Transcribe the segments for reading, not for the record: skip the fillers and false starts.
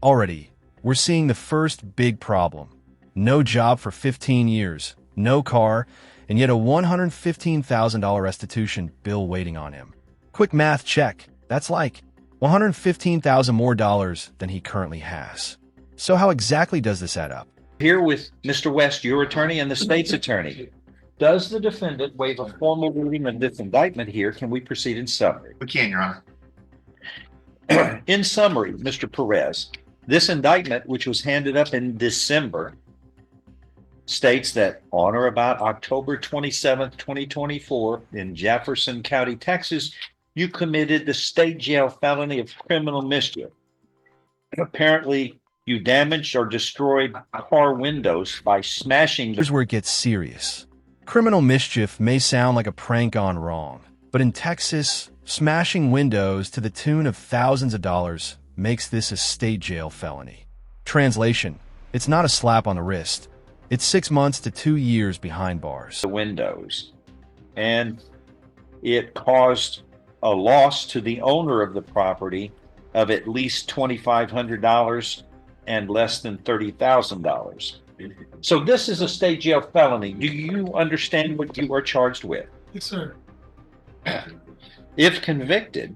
Already, we're seeing the first big problem. No job for 15 years, no car, and yet a $115,000 restitution bill waiting on him. Quick math check. That's like $115,000 more dollars than he currently has. So how exactly does this add up? Here with Mr. West, your attorney, and the state's attorney. Does the defendant waive a formal reading of this indictment here? Can we proceed in summary? We can, Your Honor. In summary, Mr. Perez, this indictment, which was handed up in December, states that on or about October 27th, 2024, in Jefferson County, Texas, you committed the state jail felony of criminal mischief. Apparently, you damaged or destroyed car windows by smashing. Here's where it gets serious. Criminal mischief may sound like a prank gone wrong, but in Texas, smashing windows to the tune of thousands of dollars makes this a state jail felony. Translation: it's not a slap on the wrist. It's 6 months to 2 years behind bars. The windows, and it caused a loss to the owner of the property of at least $2,500 and less than $30,000. So this is a state jail felony. Do you understand what you are charged with? Yes, sir. If convicted,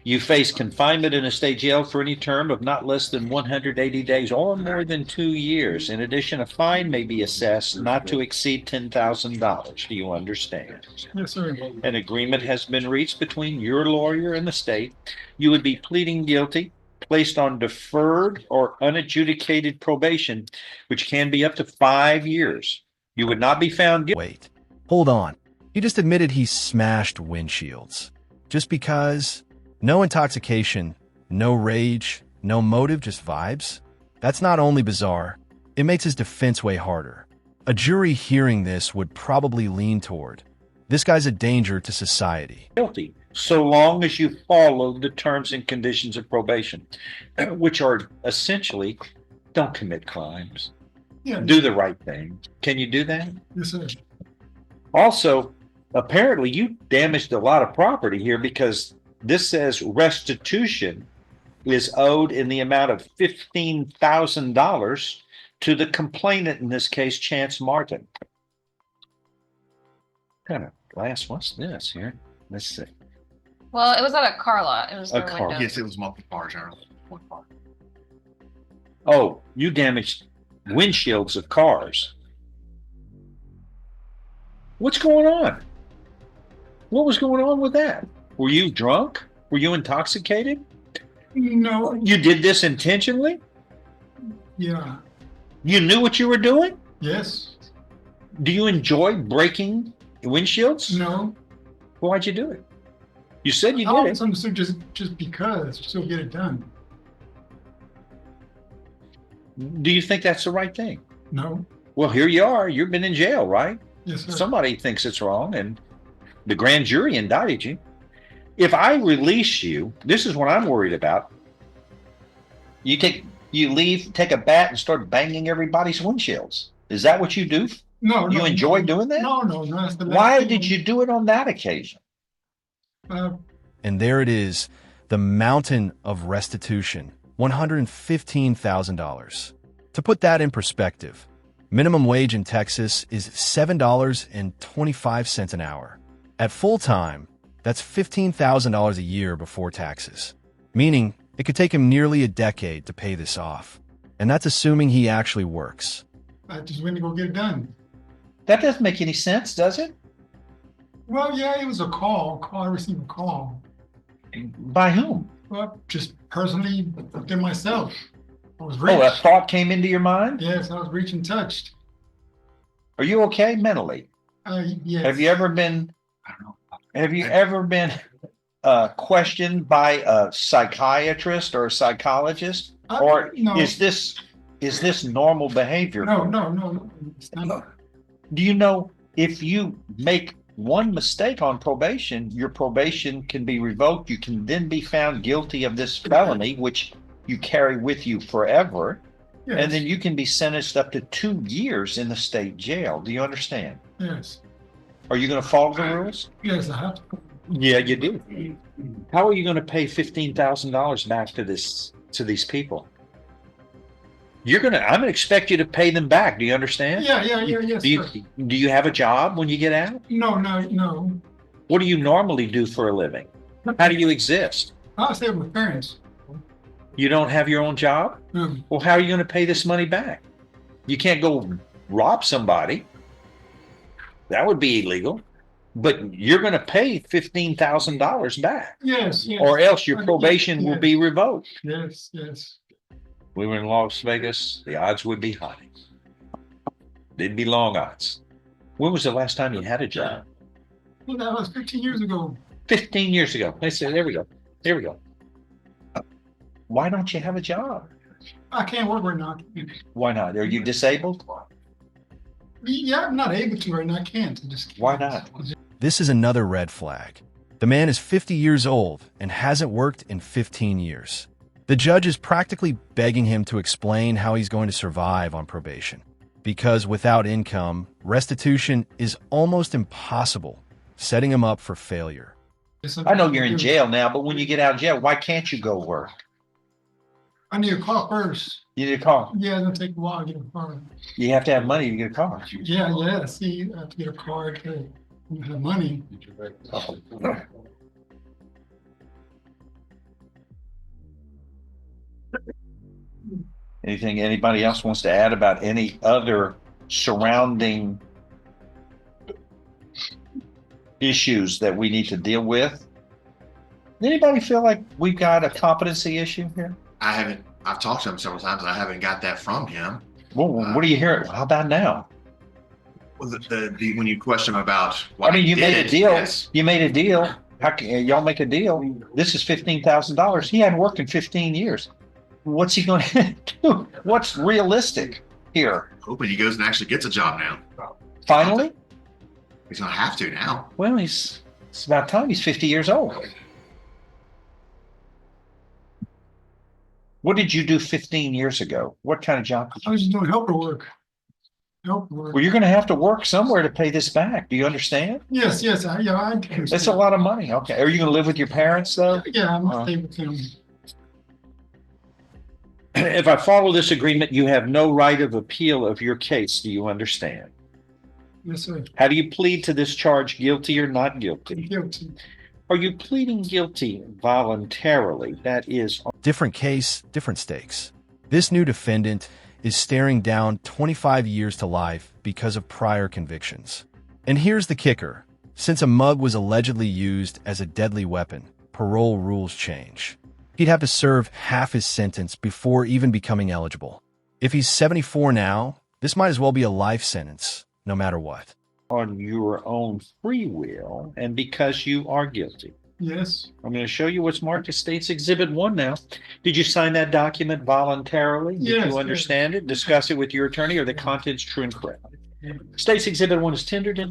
you face confinement in a state jail for any term of not less than 180 days or more than 2 years. In addition, a fine may be assessed not to exceed $10,000. Do you understand? Yes, sir. An agreement has been reached between your lawyer and the state. You would be pleading guilty, placed on deferred or unadjudicated probation, which can be up to 5 years. You would not be found guilty. Wait, hold on. You just admitted he smashed windshields. Just because? No intoxication, no rage, no motive, just vibes? That's not only bizarre, it makes his defense way harder. A jury hearing this would probably lean toward, this guy's a danger to society. Guilty, so long as you follow the terms and conditions of probation, which are essentially, don't commit crimes. Yeah. Do the right thing. Can you do that? Yes, sir. Also, apparently you damaged a lot of property here, because this says restitution is owed in the amount of $15,000 to the complainant, in this case, Chance Martin. What kind of glass? What's this here? Let's see. Well, it was at a car lot. It was A their car. windows. Yes, it was multiple cars, Your Honor. One car. Oh, you damaged windshields of cars. What's going on? What was going on with that? Were you drunk? Were you intoxicated? No. You did this intentionally? Yeah. You knew what you were doing? Yes. Do you enjoy breaking windshields? No. Why'd you do it? You said you Oh, did it. so just because, still get it done. Do you think that's the right thing? No. Well, here you are. You've been in jail, right? Yes, sir. Somebody thinks it's wrong, and the grand jury indicted you. If I release you, this is what I'm worried about. You leave, take a bat, and start banging everybody's windshields. Is that what you do? No. You enjoy doing that? No. That's the last Why thing. did you do it on that occasion? And there it is, the mountain of restitution, $115,000. To put that in perspective, minimum wage in Texas is $7.25 an hour. At full time, that's $15,000 a year before taxes, meaning it could take him nearly a decade to pay this off. And that's assuming he actually works. I just went to go get it done. That doesn't make any sense, does it? Well, yeah, it was a call. I received a call. By whom? Well, just personally within myself. I was rich. Oh, a thought came into your mind? Yes, I was rich and touched. Are you okay mentally? Yes. Have you ever been I don't know. questioned by a psychiatrist or a psychologist? Or no. is this normal behavior? No. It's not. Do you know, if you make one mistake on probation, your probation can be revoked. You can then be found guilty of this felony, which you carry with you forever. Yes. And then you can be sentenced up to 2 years in the state jail. Do you understand? Yes. Are you going to follow the rules? Yes, I have to. Yeah, you do. How are you going to pay $15,000 back to these people? I'm gonna expect you to pay them back. Do you understand? Yes, Do sir. you have a job when you get out? No. What do you normally do for a living? How do you exist? I stay with my parents. You don't have your own job? Well, how are you going to pay this money back? You can't go rob somebody. That would be illegal. But you're going to pay $15,000 back. Yes. Or else your probation will be revoked. Yes. We were in Las Vegas. The odds would be high. They'd be long odds. When was the last time you had a job? Well, that was 15 years ago. 15 years ago. They said, there we go. Why don't you have a job? I can't work right now. Why not? Are you disabled? Yeah, I'm not able to right now. I can't. I just can't. Why not? This is another red flag. The man is 50 years old and hasn't worked in 15 years. The judge is practically begging him to explain how he's going to survive on probation. Because without income, restitution is almost impossible, setting him up for failure. I know you're in jail now, but when you get out of jail, why can't you go work? I need a car first. You need a car. Yeah, it's gonna take a while to get a car. You have to have money to get a car. Yeah. See, I have to get a car to have money. Anything anybody else wants to add about any other surrounding issues that we need to deal with? Anybody feel like we've got a competency issue here? I've talked to him several times and I haven't got that from him. Well, what do you hear? How about now? Well, when you question him about you made a deal. Yes. You made a deal. How can y'all make a deal? This is $15,000. He hadn't worked in 15 years. What's he going to do? What's realistic here? Hoping he goes and actually gets a job now. Finally? He's gonna have to now. Well, it's about time. He's 50 years old. What did you do 15 years ago? What kind of job? I was just doing helper work. Well, you're going to have to work somewhere to pay this back. Do you understand? Yes. I do. That's a lot of money. Okay. Are you going to live with your parents, though? Yeah, I'm going to stay with them. If I follow this agreement, you have no right of appeal of your case. Do you understand? Yes, sir. How do you plead to this charge, guilty or not guilty? Guilty. Are you pleading guilty voluntarily? That is... Different case, different stakes. This new defendant is staring down 25 years to life because of prior convictions. And here's the kicker. Since a mug was allegedly used as a deadly weapon, parole rules change. He'd have to serve half his sentence before even becoming eligible. If he's 74 now, this might as well be a life sentence, no matter what. On your own free will and because you are guilty. Yes. I'm going to show you what's marked as State's Exhibit 1 now. Did you sign that document voluntarily? Yes. Did you understand it? Discuss it with your attorney? Or the contents true and correct? State's Exhibit 1 is tendered and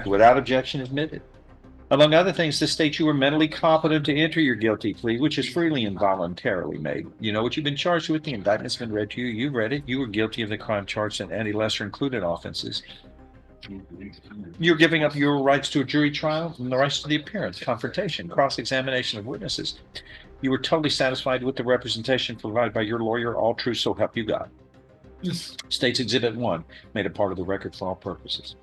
without objection admitted. Among other things, this states you were mentally competent to enter your guilty plea, which is freely and voluntarily made. You know what you've been charged with. The indictment's been read to you. You've read it. You were guilty of the crime charged and any lesser included offenses. You're giving up your rights to a jury trial and the rights to the appearance, confrontation, cross-examination of witnesses. You were totally satisfied with the representation provided by your lawyer. All true, so help you God. Yes. State's Exhibit 1, made a part of the record for all purposes.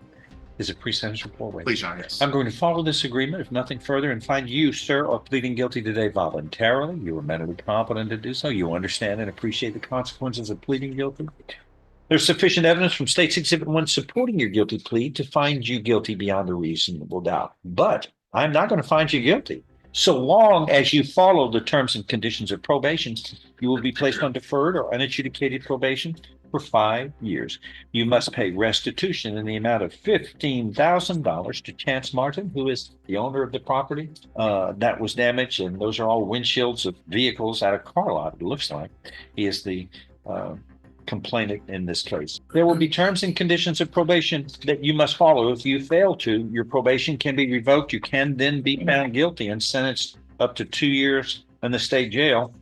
Is a pre-sentence report waiting? Please, John, yes. I'm going to follow this agreement, if nothing further, and find you, sir, are pleading guilty today voluntarily. You are mentally competent to do so. You understand and appreciate the consequences of pleading guilty. There's sufficient evidence from State's Exhibit 1 supporting your guilty plea to find you guilty beyond a reasonable doubt. But I'm not going to find you guilty. So long as you follow the terms and conditions of probation, you will be placed on deferred or unadjudicated probation for 5 years. You must pay restitution in the amount of $15,000 to Chance Martin, who is the owner of the property that was damaged. And those are all windshields of vehicles at a car lot, it looks like. He is the complainant in this case. There will be terms and conditions of probation that you must follow. If you fail to, your probation can be revoked. You can then be found guilty and sentenced up to 2 years in the state jail.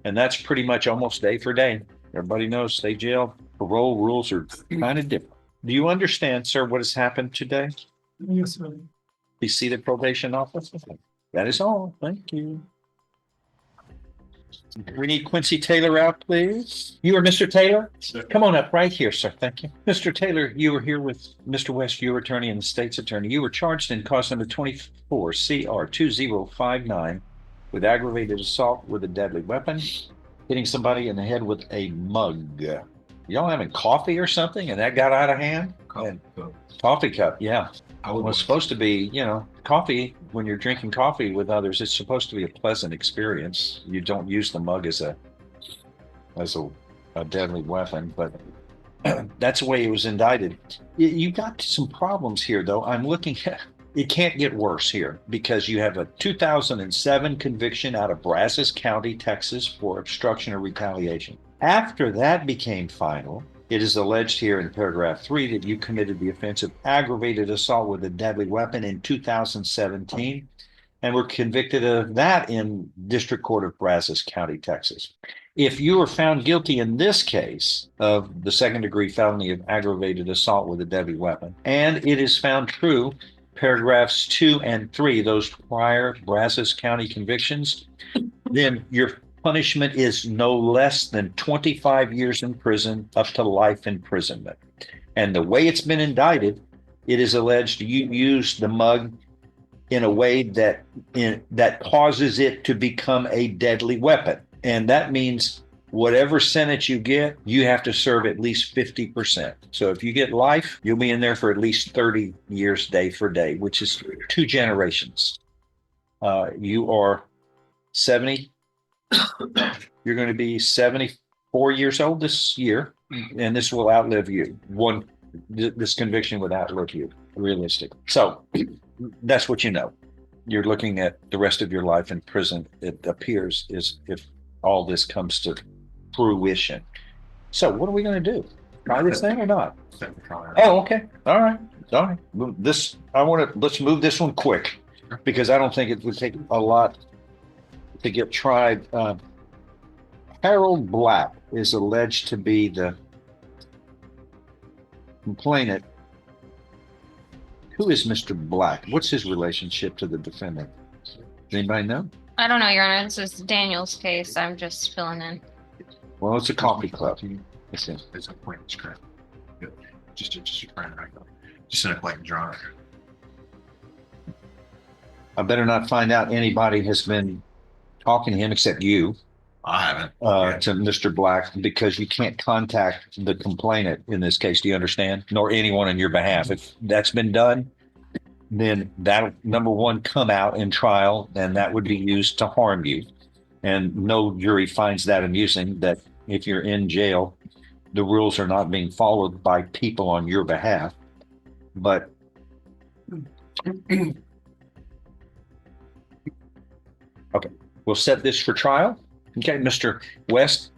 And that's pretty much almost day for day. Everybody knows state jail parole rules are kind of different. Do you understand, sir, what has happened today? Yes, sir. Be seated, probation officer. That is all. Thank you. We need Quincy Taylor out, please. You are Mr. Taylor? Come on up right here, sir. Thank you. Mr. Taylor, you were here with Mr. West, your attorney and the state's attorney. You were charged in cause number 24 CR 2059 with aggravated assault with a deadly weapon, hitting somebody in the head with a mug. Y'all having coffee or something and that got out of hand? Coffee cup, yeah. Well, it's supposed to be, coffee, when you're drinking coffee with others, it's supposed to be a pleasant experience. You don't use the mug as a deadly weapon, but that's the way it was indicted. You got some problems here, though. I'm looking at, it can't get worse here because you have a 2007 conviction out of Brazos County, Texas for obstruction or retaliation. After that became final, it is alleged here in paragraph 3 that you committed the offense of aggravated assault with a deadly weapon in 2017 and were convicted of that in District Court of Brazos County, Texas. If you are found guilty in this case of the second-degree felony of aggravated assault with a deadly weapon, and it is found true, paragraphs 2 and 3, those prior Brazos County convictions, then your punishment is no less than 25 years in prison up to life imprisonment. And the way it's been indicted, it is alleged you used the mug in a way that causes it to become a deadly weapon. And that means whatever sentence you get, you have to serve at least 50%. So if you get life, you'll be in there for at least 30 years day for day, which is 2 generations. You are 70. You're going to be 74 years old this year, and this will outlive you. This conviction would outlive you, realistic. So that's what you know. You're looking at the rest of your life in prison, it appears, is if all this comes to fruition. So what are we going to do? Try this thing or not? Oh, okay. All right. Let's move this one quick because I don't think it would take a lot to get tried. Harold Black is alleged to be the complainant. Who is Mr. Black? What's his relationship to the defendant? Does anybody know? I don't know, Your Honor. This is Daniel's case. I'm just filling in. Well, it's a coffee club. It's a acquaintance, correct? Just a friend, right? Just an acquaintance, Your Honor. I better not find out anybody has been talking to him except you. I haven't. To Mr. Black, because you can't contact the complainant in this case. Do you understand? Nor anyone on your behalf. If that's been done, then that'll, number one, come out in trial, and that would be used to harm you. And no jury finds that amusing, that if you're in jail, the rules are not being followed by people on your behalf. But okay, we'll set this for trial. Okay, Mr. West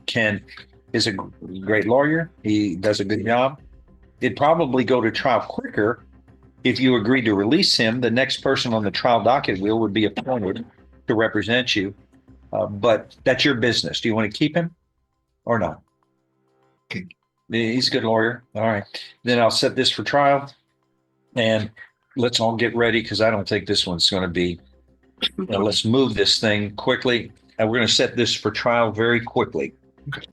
is a great lawyer. He does a good job. It'd probably go to trial quicker if you agreed to release him. The next person on the trial docket wheel would be appointed to represent you. But that's your business. Do you want to keep him or not? Okay. He's a good lawyer. All right. Then I'll set this for trial. And let's all get ready because I don't think this one's going to be. Let's move this thing quickly. And we're going to set this for trial very quickly. Okay.